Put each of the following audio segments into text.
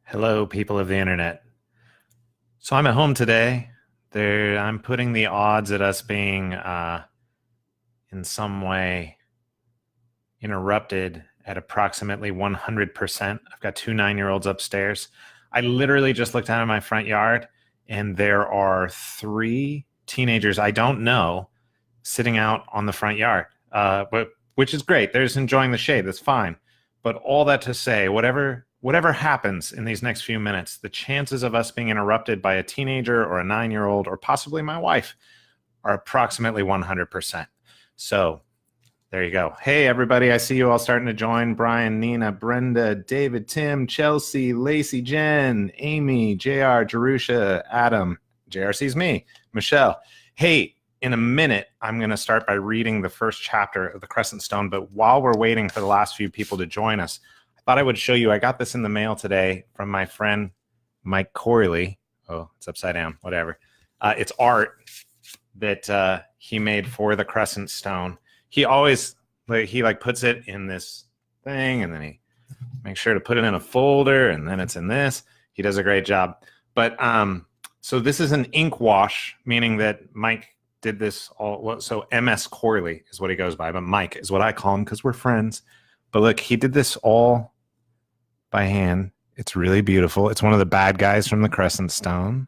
Hello, people of the internet. So I'm at home today. I'm putting the odds at us being in some way interrupted at approximately 100%. I've got two 9-year-olds upstairs. I literally just looked out of my front yard, and there are three teenagers I don't know sitting out on the front yard, which is great. They're just enjoying the shade. That's fine. But all that to say, whatever happens in these next few minutes, the chances of us being interrupted by a teenager or a 9-year-old or possibly my wife are approximately 100%. So there you go. Hey, everybody. I see you all starting to join. Brian, Nina, Brenda, David, Tim, Chelsea, Lacey, Jen, Amy, JR, Jerusha, Adam. JR sees me. Michelle. Hey, in a minute, I'm going to start by reading the first chapter of the Crescent Stone. But while we're waiting for the last few people to join us, I thought I would show you. I got this in the mail today from my friend Mike Corley. Oh, it's upside down. Whatever. It's art that he made for the Crescent Stone. He always puts it in this thing, and then he makes sure to put it in a folder, and then it's in this. He does a great job. But so this is an ink wash, meaning that Mike did this all. So MS Corley is what he goes by, but Mike is what I call him because we're friends. But look, he did this all by hand. It's really beautiful. It's one of the bad guys from the Crescent Stone.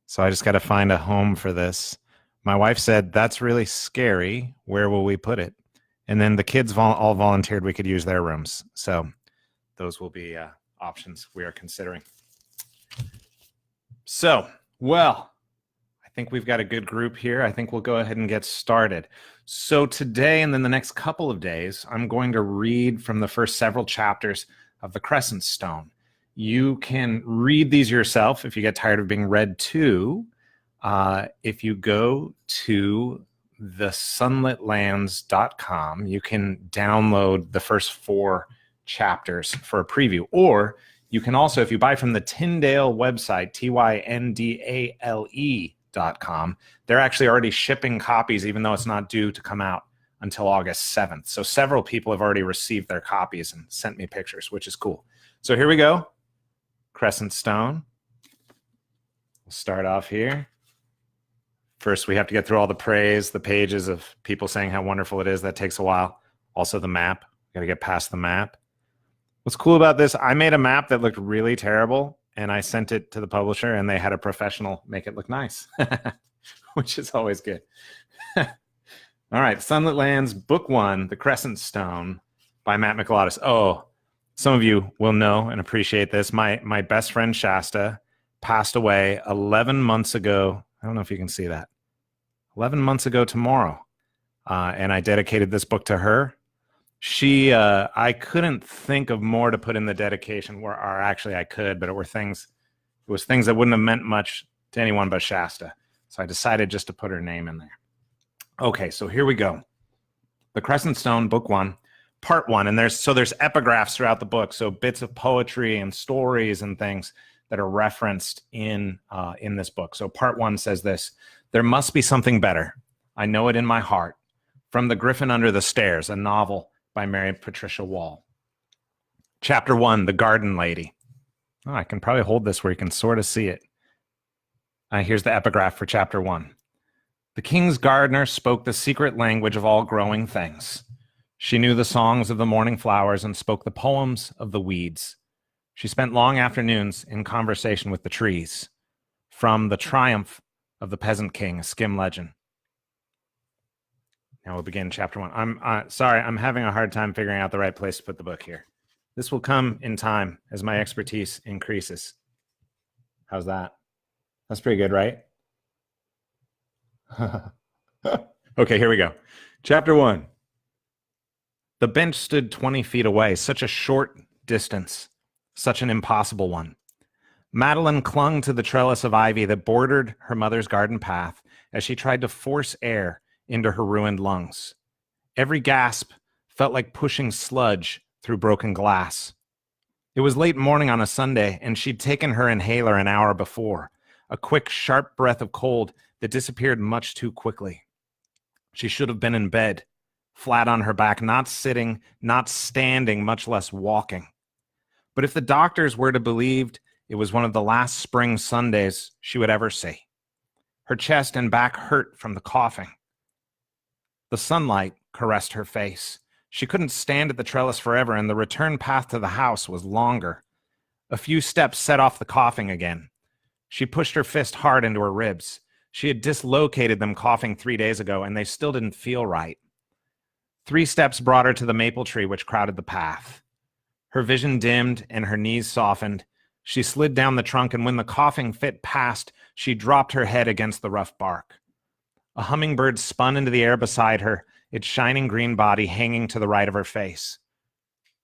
So I just got to find a home for this. My wife said, that's really scary. Where will we put it? And then the kids all volunteered we could use their rooms. So those will be options we are considering. So, well, I think we've got a good group here. I think we'll go ahead and get started. So today and then the next couple of days, I'm going to read from the first several chapters of the Crescent Stone. You can read these yourself if you get tired of being read to. If you go to thesunlitlands.com, you can download the first 4 chapters for a preview. Or you can also, if you buy from the Tyndale website, tyndale.com, they're actually already shipping copies, even though it's not due to come out until August 7th. So several people have already received their copies and sent me pictures, which is cool. So here we go. Crescent Stone. We'll start off here. First, we have to get through all the praise, the pages of people saying how wonderful it is. That takes a while. Also, the map. Got to get past the map. What's cool about this, I made a map that looked really terrible, and I sent it to the publisher, and they had a professional make it look nice, which is always good. All right, Sunlit Lands, Book 1, The Crescent Stone by Matt Michaelotis. Oh, some of you will know and appreciate this. My best friend Shasta passed away 11 months ago. I don't know if you can see that. 11 months ago tomorrow. And I dedicated this book to her. I couldn't think of more to put in the dedication, or actually I could, but it was things that wouldn't have meant much to anyone but Shasta. So I decided just to put her name in there. Okay, so here we go. The Crescent Stone, Book 1, Part 1. And there's epigraphs throughout the book, so bits of poetry and stories and things that are referenced in this book. So Part 1 says this: there must be something better. I know it in my heart. From The Griffin Under the Stairs, a novel by Mary Patricia Wall. Chapter 1, The Garden Lady. Oh, I can probably hold this where you can sort of see it. Here's the epigraph for Chapter 1. The king's gardener spoke the secret language of all growing things. She knew the songs of the morning flowers and spoke the poems of the weeds. She spent long afternoons in conversation with the trees. From The Triumph of the Peasant King, a skim legend. Now we'll begin Chapter 1. I'm sorry, I'm having a hard time figuring out the right place to put the book here. This will come in time as my expertise increases. How's that? That's pretty good, right? Okay, here we go. Chapter 1. The bench stood 20 feet away, such a short distance, such an impossible one. Madeline clung to the trellis of ivy that bordered her mother's garden path as she tried to force air into her ruined lungs. Every gasp felt like pushing sludge through broken glass. It was late morning on a Sunday, and she'd taken her inhaler an hour before, a quick, sharp breath of cold that disappeared much too quickly. She should have been in bed, flat on her back, not sitting, not standing, much less walking. But if the doctors were to be believed, it was one of the last spring Sundays she would ever see. Her chest and back hurt from the coughing. The sunlight caressed her face. She couldn't stand at the trellis forever, and the return path to the house was longer. A few steps set off the coughing again. She pushed her fist hard into her ribs. She had dislocated them coughing 3 days ago, and they still didn't feel right. 3 steps brought her to the maple tree which crowded the path. Her vision dimmed and her knees softened. She slid down the trunk, and when the coughing fit passed, she dropped her head against the rough bark. A hummingbird spun into the air beside her, its shining green body hanging to the right of her face.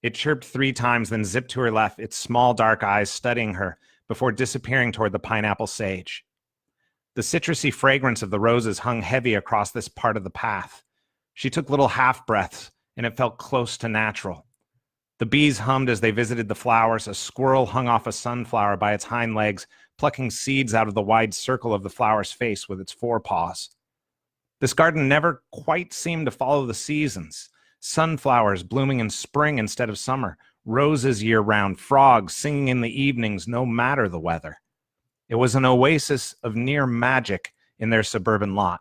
It chirped 3 times, then zipped to her left, its small dark eyes studying her before disappearing toward the pineapple sage. The citrusy fragrance of the roses hung heavy across this part of the path. She took little half-breaths, and it felt close to natural. The bees hummed as they visited the flowers. A squirrel hung off a sunflower by its hind legs, plucking seeds out of the wide circle of the flower's face with its forepaws. This garden never quite seemed to follow the seasons. Sunflowers blooming in spring instead of summer, roses year-round, frogs singing in the evenings no matter the weather. It was an oasis of near magic in their suburban lot.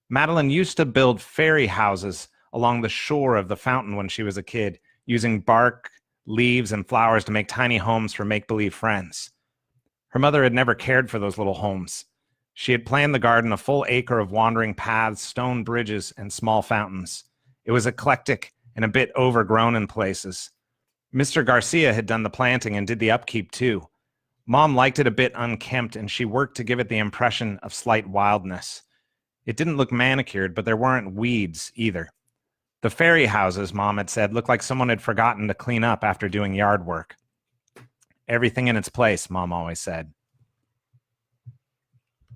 Madeline used to build fairy houses along the shore of the fountain when she was a kid, using bark, leaves, and flowers to make tiny homes for make-believe friends. Her mother had never cared for those little homes. She had planned the garden a full acre of wandering paths, stone bridges, and small fountains. It was eclectic and a bit overgrown in places. Mr. Garcia had done the planting and did the upkeep too. Mom liked it a bit unkempt, and she worked to give it the impression of slight wildness. It didn't look manicured, but there weren't weeds either. The fairy houses, Mom had said, looked like someone had forgotten to clean up after doing yard work. Everything in its place, Mom always said.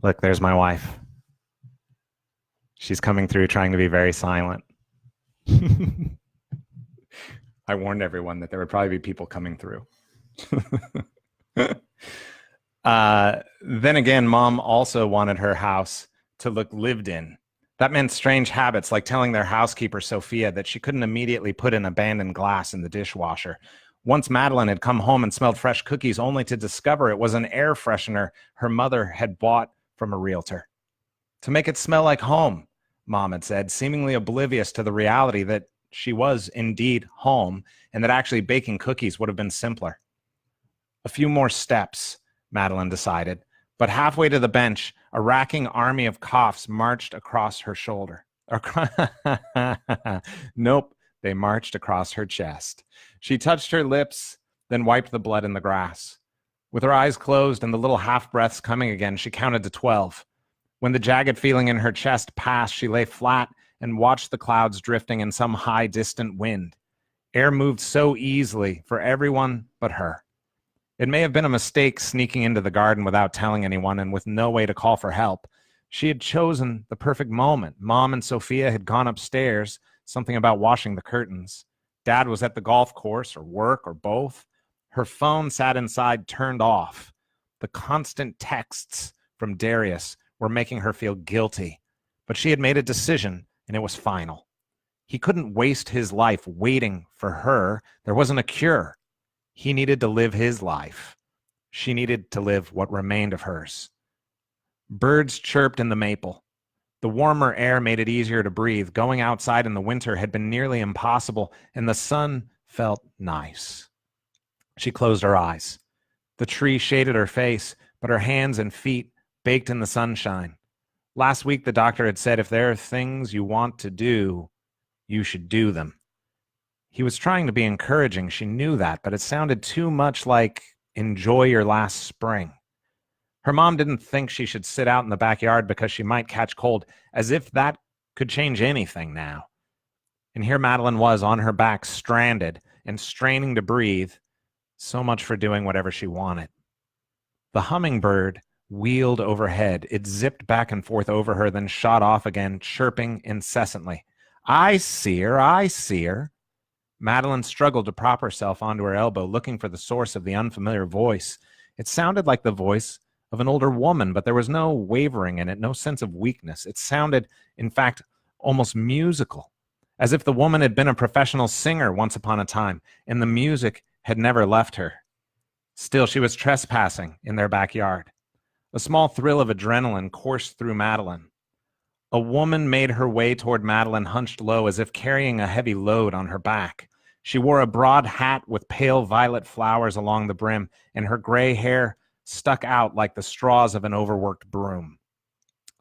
Look, there's my wife. She's coming through trying to be very silent. I warned everyone that there would probably be people coming through. Then again, Mom also wanted her house to look lived in. That meant strange habits like telling their housekeeper, Sophia, that she couldn't immediately put an abandoned glass in the dishwasher. Once Madeline had come home and smelled fresh cookies only to discover it was an air freshener her mother had bought from a realtor. To make it smell like home, Mom had said, seemingly oblivious to the reality that she was indeed home and that actually baking cookies would have been simpler. A few more steps, Madeline decided, but halfway to the bench, a racking army of coughs marched across her shoulder. Nope, they marched across her chest. She touched her lips, then wiped the blood in the grass. With her eyes closed and the little half-breaths coming again, she counted to 12. When the jagged feeling in her chest passed, she lay flat and watched the clouds drifting in some high, distant wind. Air moved so easily for everyone but her. It may have been a mistake sneaking into the garden without telling anyone and with no way to call for help. She had chosen the perfect moment. Mom and Sophia had gone upstairs, something about washing the curtains. Dad was at the golf course or work or both. Her phone sat inside, turned off. The constant texts from Darius were making her feel guilty, but she had made a decision, and it was final. He couldn't waste his life waiting for her. There wasn't a cure. He needed to live his life. She needed to live what remained of hers. Birds chirped in the maple. The warmer air made it easier to breathe. Going outside in the winter had been nearly impossible, and the sun felt nice. She closed her eyes. The tree shaded her face, but her hands and feet baked in the sunshine. Last week, the doctor had said, if there are things you want to do, you should do them. He was trying to be encouraging. She knew that, but it sounded too much like enjoy your last spring. Her mom didn't think she should sit out in the backyard because she might catch cold, as if that could change anything now. And here Madeline was on her back, stranded and straining to breathe. So much for doing whatever she wanted. The hummingbird wheeled overhead. It zipped back and forth over her, then shot off again, chirping incessantly. I see her, I see her. Madeline struggled to prop herself onto her elbow, looking for the source of the unfamiliar voice. It sounded like the voice of an older woman, but there was no wavering in it, no sense of weakness. It sounded, in fact, almost musical, as if the woman had been a professional singer once upon a time, and the music had never left her. Still, she was trespassing in their backyard. A small thrill of adrenaline coursed through Madeline. A woman made her way toward Madeline, hunched low as if carrying a heavy load on her back. She wore a broad hat with pale violet flowers along the brim, and her gray hair stuck out like the straws of an overworked broom.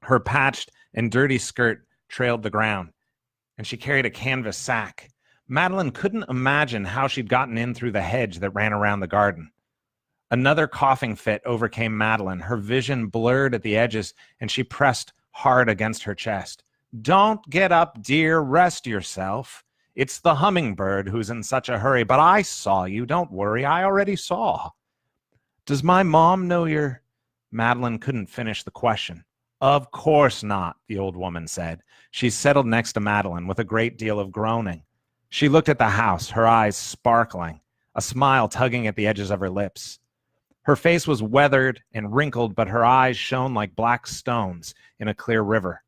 Her patched and dirty skirt trailed the ground, and she carried a canvas sack. Madeline couldn't imagine how she'd gotten in through the hedge that ran around the garden. Another coughing fit overcame Madeline. Her vision blurred at the edges, and she pressed hard against her chest. "Don't get up, dear. Rest yourself. It's the hummingbird who's in such a hurry, but I saw you. Don't worry. I already saw." "Does my mom know you're—" Madeline couldn't finish the question. "Of course not," the old woman said. She settled next to Madeline with a great deal of groaning. She looked at the house, her eyes sparkling, a smile tugging at the edges of her lips. Her face was weathered and wrinkled, but her eyes shone like black stones in a clear river.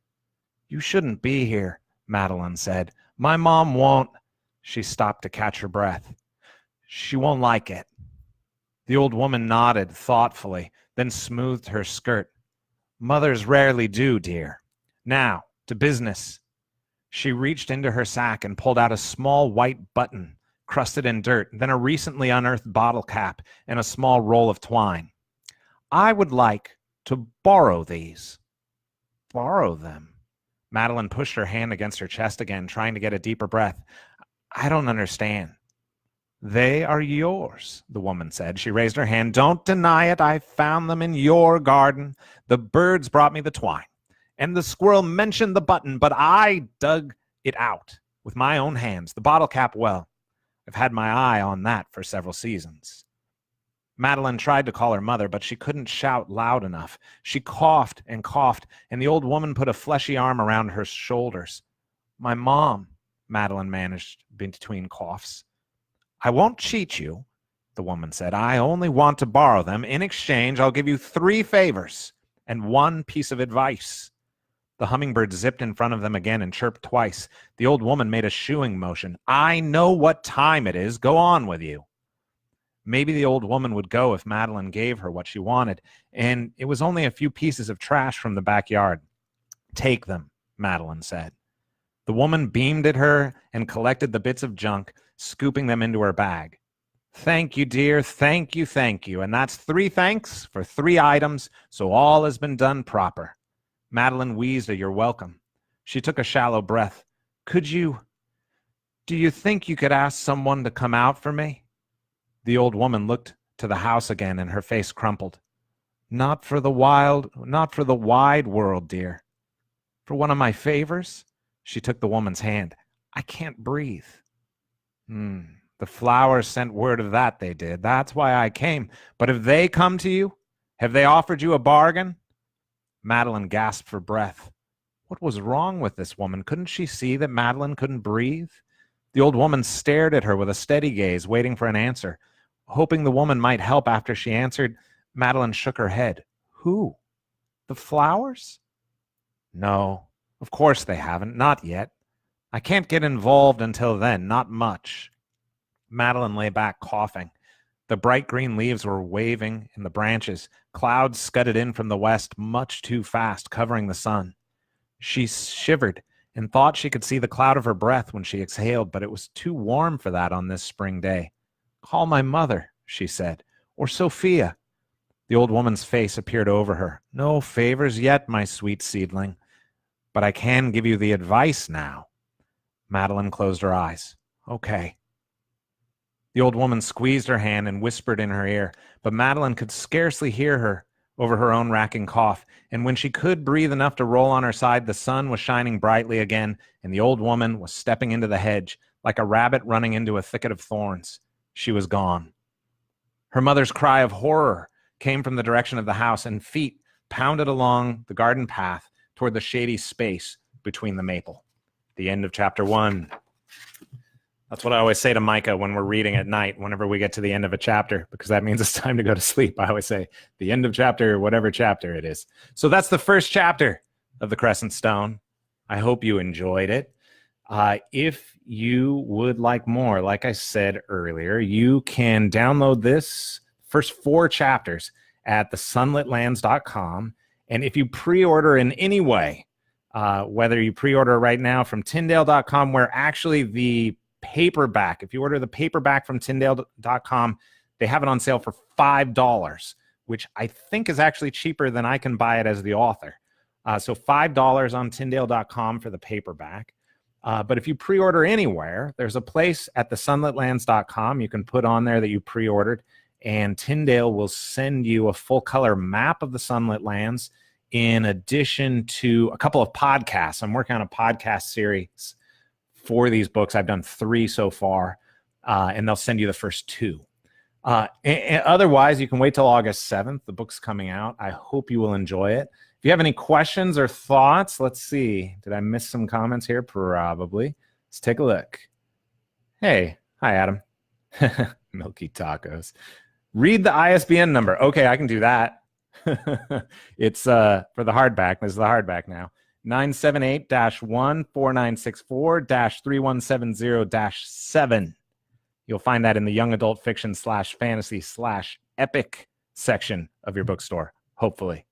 "You shouldn't be here," Madeline said. "My mom won't—" She stopped to catch her breath. "She won't like it." The old woman nodded thoughtfully, then smoothed her skirt. "Mothers rarely do, dear. Now, to business." She reached into her sack and pulled out a small white button crusted in dirt, then a recently unearthed bottle cap and a small roll of twine. "I would like to borrow these." "Borrow them?" Madeline pushed her hand against her chest again, trying to get a deeper breath. "I don't understand." "They are yours," the woman said. She raised her hand. "Don't deny it. I found them in your garden. The birds brought me the twine, and the squirrel mentioned the button, but I dug it out with my own hands. The bottle cap, well, I've had my eye on that for several seasons." Madeline tried to call her mother, but she couldn't shout loud enough. She coughed, and the old woman put a fleshy arm around her shoulders. "My mom," Madeline managed between coughs. "I won't cheat you," the woman said. "I only want to borrow them. In exchange, I'll give you 3 favors and 1 piece of advice." The hummingbird zipped in front of them again and chirped twice. The old woman made a shooing motion. "I know what time it is. Go on with you." Maybe the old woman would go if Madeline gave her what she wanted, and it was only a few pieces of trash from the backyard. "Take them," Madeline said. The woman beamed at her and collected the bits of junk, scooping them into her bag. "Thank you, dear. Thank you, thank you. And that's 3 thanks for 3 items, so all has been done proper." Madeline wheezed a "you're welcome." She took a shallow breath. Do you think you could ask someone to come out for me?" The old woman looked to the house again, and her face crumpled. Not for the wide world, dear. For one of my favors?" She took the woman's hand. "I can't breathe." The flowers sent word of that, they did. That's why I came. But have they come to you? Have they offered you a bargain?" Madeline gasped for breath. What was wrong with this woman? Couldn't she see that Madeline couldn't breathe? The old woman stared at her with a steady gaze, waiting for an answer. Hoping the woman might help after she answered, Madeline shook her head. "Who? The flowers?" "No, of course they haven't. Not yet. I can't get involved until then. Not much." Madeline lay back, coughing. The bright green leaves were waving in the branches. Clouds scudded in from the west much too fast, covering the sun. She shivered and thought she could see the cloud of her breath when she exhaled, but it was too warm for that on this spring day. "Call my mother," she said, "or Sophia." The old woman's face appeared over her. "No favors yet, my sweet seedling, but I can give you the advice now." Madeline closed her eyes. "Okay." The old woman squeezed her hand and whispered in her ear, but Madeline could scarcely hear her over her own racking cough, and when she could breathe enough to roll on her side, the sun was shining brightly again, and the old woman was stepping into the hedge, like a rabbit running into a thicket of thorns. She was gone. Her mother's cry of horror came from the direction of the house, and feet pounded along the garden path toward the shady space between the maple. The end of chapter 1. That's what I always say to Micah when we're reading at night, whenever we get to the end of a chapter, because that means it's time to go to sleep. I always say the end of chapter, whatever chapter it is. So that's the first chapter of the Crescent Stone. I hope you enjoyed it. If you would like more, like I said earlier, you can download this first 4 chapters at thesunlitlands.com. And if you pre-order in any way, whether you pre-order right now from Tyndale.com, where actually the paperback, if you order the paperback from Tyndale.com, they have it on sale for $5, which I think is actually cheaper than I can buy it as the author. So $5 on Tyndale.com for the paperback. But if you pre-order anywhere, there's a place at thesunlitlands.com you can put on there that you pre-ordered, and Tyndale will send you a full color map of the Sunlit Lands in addition to a couple of podcasts. I'm working on a podcast series for these books. I've done 3 so far, and they'll send you the first 2. And otherwise, you can wait till August 7th. The book's coming out. I hope you will enjoy it. If you have any questions or thoughts, let's see. Did I miss some comments here? Probably. Let's take a look. Hey, hi, Adam. Milky tacos. Read the ISBN number. Okay, I can do that. It's for the hardback. This is the hardback now. 978-14964-3170-7. You'll find that in the young adult fiction /fantasy/epic section of your bookstore, hopefully.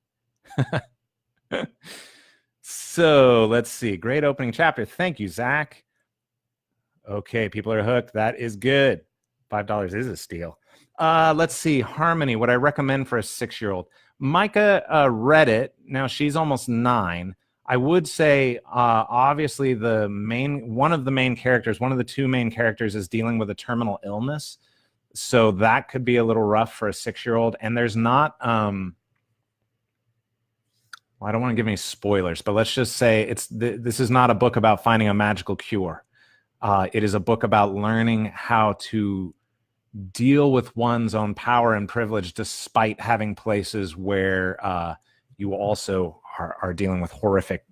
So let's see. Great opening chapter. Thank you, Zach. Okay, people are hooked. That is good. $5 is a steal. Let's see. Harmony, what I recommend for a 6-year-old. Micah read it. Now she's almost 9. I would say, obviously, one of the 2 main characters is dealing with a terminal illness. So that could be a little rough for a 6-year-old. And there's not, I don't want to give any spoilers, but let's just say this is not a book about finding a magical cure. It is a book about learning how to deal with one's own power and privilege despite having places where you also are dealing with horrific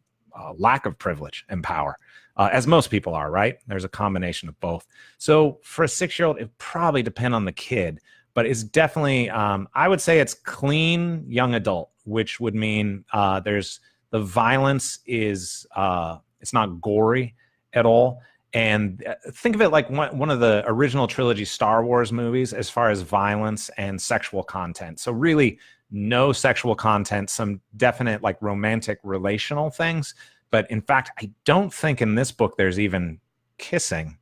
lack of privilege and power, as most people are, right? There's a combination of both. So for a 6-year-old, it probably depends on the kid, but it's definitely, I would say it's clean young adult, which would mean the violence is, it's not gory at all. And think of it like one of the original trilogy Star Wars movies as far as violence and sexual content. So really no sexual content, some definite like romantic relational things. But in fact, I don't think in this book there's even kissing,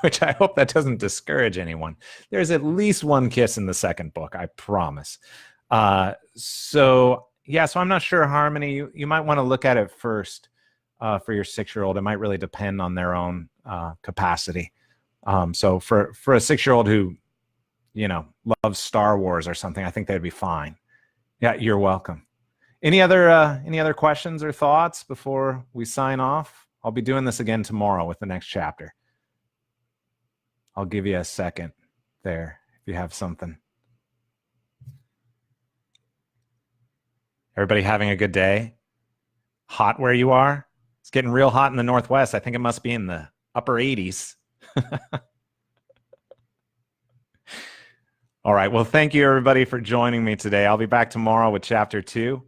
which I hope that doesn't discourage anyone. There's at least 1 kiss in the second book, I promise. So I'm not sure, Harmony. You might want to look at it first. For your 6-year-old, it might really depend on their own capacity. So for a 6-year-old who, loves Star Wars or something, I think they'd be fine. Yeah, you're welcome. Any other questions or thoughts before we sign off? I'll be doing this again tomorrow with the next chapter. I'll give you a second there if you have something. Everybody having a good day? Hot where you are? It's getting real hot in the Northwest. I think it must be in the upper 80s. All right. Well, thank you, everybody, for joining me today. I'll be back tomorrow with Chapter 2.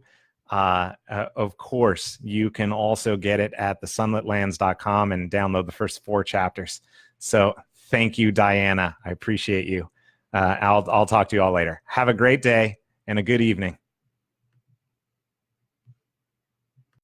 Of course, you can also get it at thesunlitlands.com and download the first 4 chapters. So thank you, Diana. I appreciate you. I'll talk to you all later. Have a great day and a good evening.